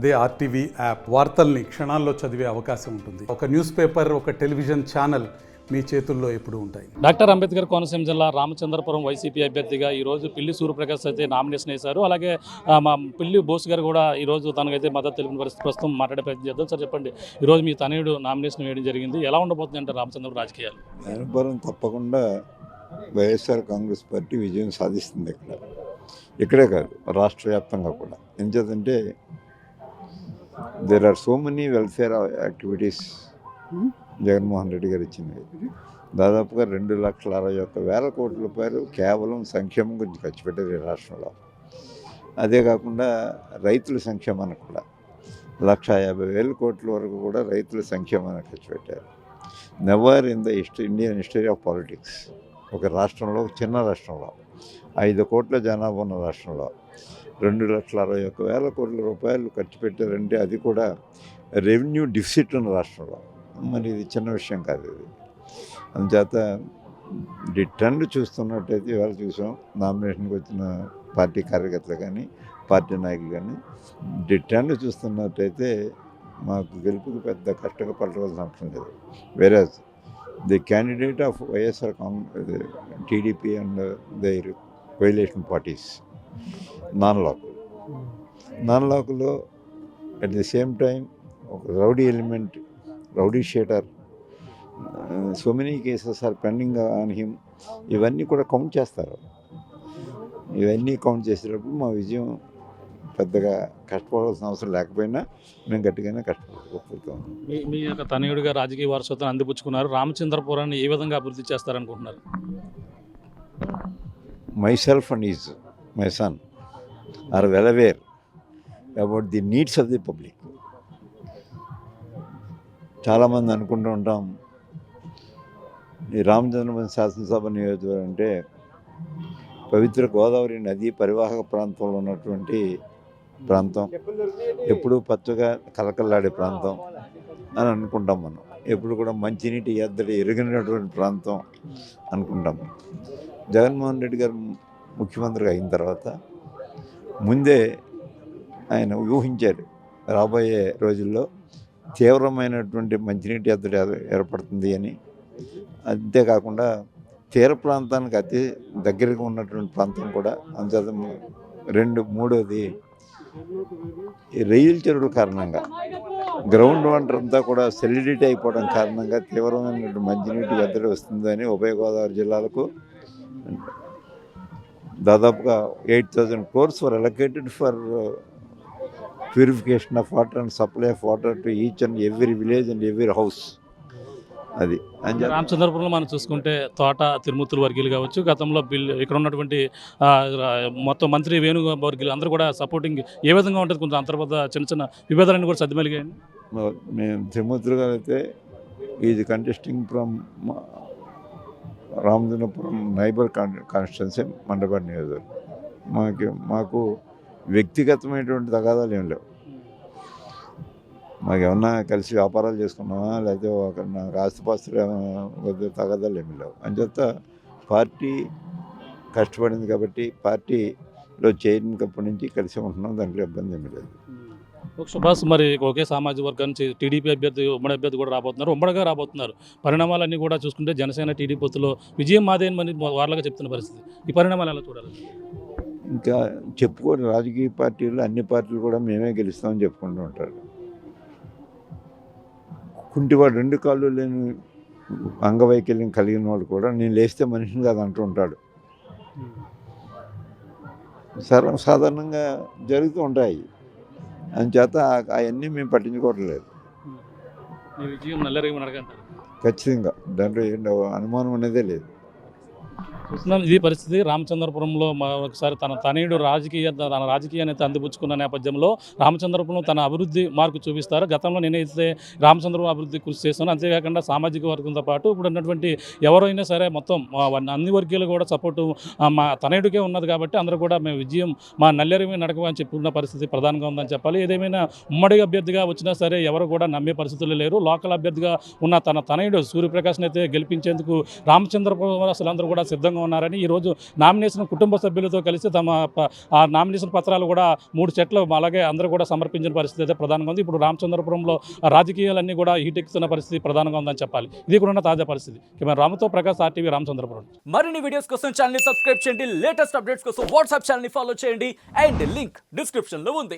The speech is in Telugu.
అదే ఆర్టీవీ యాప్ వార్తల్ని క్షణాల్లో చదివే అవకాశం ఉంటుంది. ఒక న్యూస్ పేపర్, ఒక టెలివిజన్ ఛానల్ మీ చేతుల్లో ఎప్పుడూ ఉంటాయి. డాక్టర్ అంబేద్కర్ కోనసీమ జిల్లా రామచంద్రపురం వైసీపీ అభ్యర్థిగా ఈరోజు పిల్లి సూర్యప్రకాష్ అయితే నామినేషన్ వేశారు. అలాగే మా పిల్లి బోస్ గారు కూడా ఈరోజు తనకైతే మద్దతు తెలిపిన పరిస్థితి. ప్రస్తుతం మాట్లాడే ప్రయత్నం చేద్దాం. సార్ చెప్పండి, ఈరోజు మీ తనయుడు నామినేషన్ వేయడం జరిగింది, ఎలా ఉండబోతుంది అంటే రామచంద్రపురం రాజకీయాలు? అనుభవం తప్పకుండా వైఎస్ఆర్ కాంగ్రెస్ పార్టీ విజయం సాధిస్తుంది. ఇక్కడే కాదు, రాష్ట్ర వ్యాప్తంగా కూడా. ఎందుకంటే there are so many welfare activities Jaganmohan Reddy గారు ఇచ్చినవి. దాదాపుగా 2,61,000 కోట్ల రూపాయలు కేవలం సంక్షేమం గురించి ఖర్చు పెట్టారు ఈ రాష్ట్రంలో. అదే కాకుండా రైతుల సంక్షేమానికి కూడా 1,50,000 కోట్ల వరకు కూడా రైతుల సంక్షేమానికి ఖర్చు పెట్టారు. Never in the Indian history of politics ఒక రాష్ట్రంలో, చిన్న రాష్ట్రంలో, 5 కోట్ల జనాభా ఉన్న రాష్ట్రంలో 2,61,000 కోట్ల రూపాయలు ఖర్చు పెట్టారంటే అది కూడా రెవెన్యూ డిఫిసిట్ ఉన్న రాష్ట్రంలో. మరి ఇది చిన్న విషయం కాదు. ఇది అందుచేత ది ట్రెండ్ చూస్తున్నట్టయితే ఇవాళ చూసాం, నామినేషన్కి వచ్చిన పార్టీ కార్యకర్తలు కానీ పార్టీ నాయకులు కానీ ది ట్రెండ్ చూస్తున్నట్టయితే మాకు గెలుపుకి పెద్ద కష్టంగా పడవలసిన అవసరం లేదు. Whereas the candidate of YSR TDP and their coalition parties non లోకల్లో అట్ ది సేమ్ టైం ఒక rowdy element, rowdy sheeter, so many cases are pending on him. ఇవన్నీ కూడా కౌంట్ చేస్తారు. ఇవన్నీ కౌంట్ చేసేటప్పుడు మా విజయం పెద్దగా కష్టపడాల్సిన అవసరం లేకపోయినా మేము గట్టిగానే కష్టపడుతున్నాం. మీ యొక్క తనయుడిగా రాజకీయ వారసత్వాన్ని అందిపుచ్చుకున్నారు. రామచంద్రపురాన్ని ఏ విధంగా అభివృద్ధి చేస్తారనుకుంటున్నారు? Myself and my son are well aware about the needs of the public. చాలామంది అనుకుంటూ ఉంటాం, ఈ రామచంద్రపురం శాసనసభ నియోజకవర్గం అంటే పవిత్ర గోదావరి నదీ పరివాహక ప్రాంతంలో ఉన్నటువంటి ప్రాంతం, ఎప్పుడూ పచ్చగా కలకల్లాడే ప్రాంతం అని అనుకుంటాం. మనం ఎప్పుడు కూడా మంచినీటి ఎద్దడి ఎరిగినటువంటి ప్రాంతం అనుకుంటాం. జగన్మోహన్ రెడ్డి గారు ముఖ్యమంత్రిగా అయిన తర్వాత ముందే ఆయన ఊహించారు రాబోయే రోజుల్లో తీవ్రమైనటువంటి మంచినీటి ఎద్దడి ఏర్పడుతుంది అని. అంతేకాకుండా తీర ప్రాంతానికి అతి దగ్గరగా ఉన్నటువంటి ప్రాంతం కూడా. అందుచేత మూడోది ఈ రైలు చెరువుల కారణంగా గ్రౌండ్ వాటర్ అంతా కూడా సెలిడిటీ అయిపోవడం కారణంగా తీవ్రమైనటువంటి మంచినీటి ఎద్దడి వస్తుందని ఉభయ గోదావరి జిల్లాలకు దాదాపుగా 8,000 crores were allocated for purification of water and supply of water to each and every village and every house. అది రామచంద్రపురంలో మనం చూసుకుంటే తోట తిరుమూర్తుల వర్గీయులు కావచ్చు, గతంలో ఇక్కడ ఉన్నటువంటి మొత్తం మంత్రి వేణుగోపాల్ అందరూ కూడా సపోర్టింగ్ ఏ విధంగా ఉంటుంది? కొంచెం అంతర్గత చిన్న విభేదాలన్నీ కూడా సర్దిమలిగాయండి. మేము తిరుమూర్తులు గారు అయితే is contesting from Ramachandrapuram neighbour constituency Mandapeta నియోజకవర్గం. మాకు వ్యక్తిగతమైనటువంటి తగాదాలు ఏం లేవు. మాకేమన్నా కలిసి వ్యాపారాలు చేసుకున్నామా, లేకపోతే నాకు ఆస్తిపాస్తులు తగాదాలు ఏమి లేవు. అంచేత పార్టీ కష్టపడింది కాబట్టి పార్టీలో చేరినప్పటి నుంచి కలిసి ఉంటున్నాం, దాంట్లో ఇబ్బంది ఏమీ లేదు. సుభాష్, మరి ఒకే సామాజిక వర్గం నుంచి టీడీపీ అభ్యర్థి, ఉమ్మడి అభ్యర్థి కూడా ఉమ్మడిగా రాబోతున్నారు. పరిణామాలన్నీ కూడా చూసుకుంటే జనసేన టీడీపీ పొత్తులో విజయం మాదే అని వాళ్ళగా చెప్తున్న పరిస్థితి. ఈ పరిణామాలు ఎలా చూడాలి? ఇంకా చెప్పుకోండి, రాజకీయ పార్టీలు అన్ని పార్టీలు కూడా మేమే గెలుస్తామని చెప్పుకుంటూ ఉంటారు. కుంటివాడు 2 కాళ్ళు లేని అంగవైకల్యం కలిగిన వాడు కూడా నేను లేస్తే మనిషిని కాదు అంటూ ఉంటాడు. సాధారణంగా జరుగుతూ ఉంటాయి. అందుచేత అవన్నీ మేము పట్టించుకోవట్లేదు. ఖచ్చితంగా దాంట్లో అనుమానం అనేదే లేదు. చూస్తున్నాం ఇది పరిస్థితి. రామచంద్రపురంలో ఒకసారి తన తనయుడు తన రాజకీయాన్ని అందిపుచ్చుకున్న నేపథ్యంలో రామచంద్రపురంలో తన అభివృద్ధి మార్కు చూపిస్తారు. గతంలో నేనైతే రామచంద్రపురం అభివృద్ధి కృషి చేస్తాను. అంతేకాకుండా సామాజిక వర్గంతో పాటు ఇప్పుడు ఉన్నటువంటి ఎవరైనా సరే మొత్తం అన్ని వర్గాలు కూడా సపోర్టు మా తనయుడికే ఉన్నది కాబట్టి అందరూ కూడా మేము విజయం మా నల్లేరమే నడక అని చెప్పుకున్న పరిస్థితి ప్రధానంగా ఉందని చెప్పాలి. ఏదేమైనా ఉమ్మడి అభ్యర్థిగా వచ్చినా సరే ఎవరు కూడా నమ్మే పరిస్థితులు లేరు. లోకల్ అభ్యర్థిగా ఉన్న తన తనయుడు సూర్యప్రకాష్ని అయితే గెలిపించేందుకు రామచంద్రపురం అసలు అందరూ కూడా సిద్ధంగా సిద్ధంగా ఉన్నారని ఈరోజు నామినేషన్ కుటుంబ సభ్యులతో కలిసి ఆ నామినేషన్ పత్రాలు కూడా 3 సెట్లు అలాగే అందరూ కూడా సమర్పించిన పరిస్థితి అయితే ప్రధానంగా ఉంది. ఇప్పుడు రామచంద్రపురంలో రాజకీయాలన్నీ కూడా హీటెక్కుతున్న పరిస్థితి ప్రధానంగా ఉందని చెప్పాలి. ఇది కూడా ఉన్న తాజా పరిస్థితి. రామతో ప్రకాష్, ఆర్టీవీ, రామచంద్రపురం. మరిన్ని వీడియోస్ కోసం ఛానల్ ని సబ్స్క్రైబ్ చేయండి. లేటెస్ట్ అప్డేట్స్ కోసం వాట్సాప్ ఛానల్ ని ఫాలో చేయండి. అండ్ లింక్ డిస్క్రిప్షన్ లో ఉంది.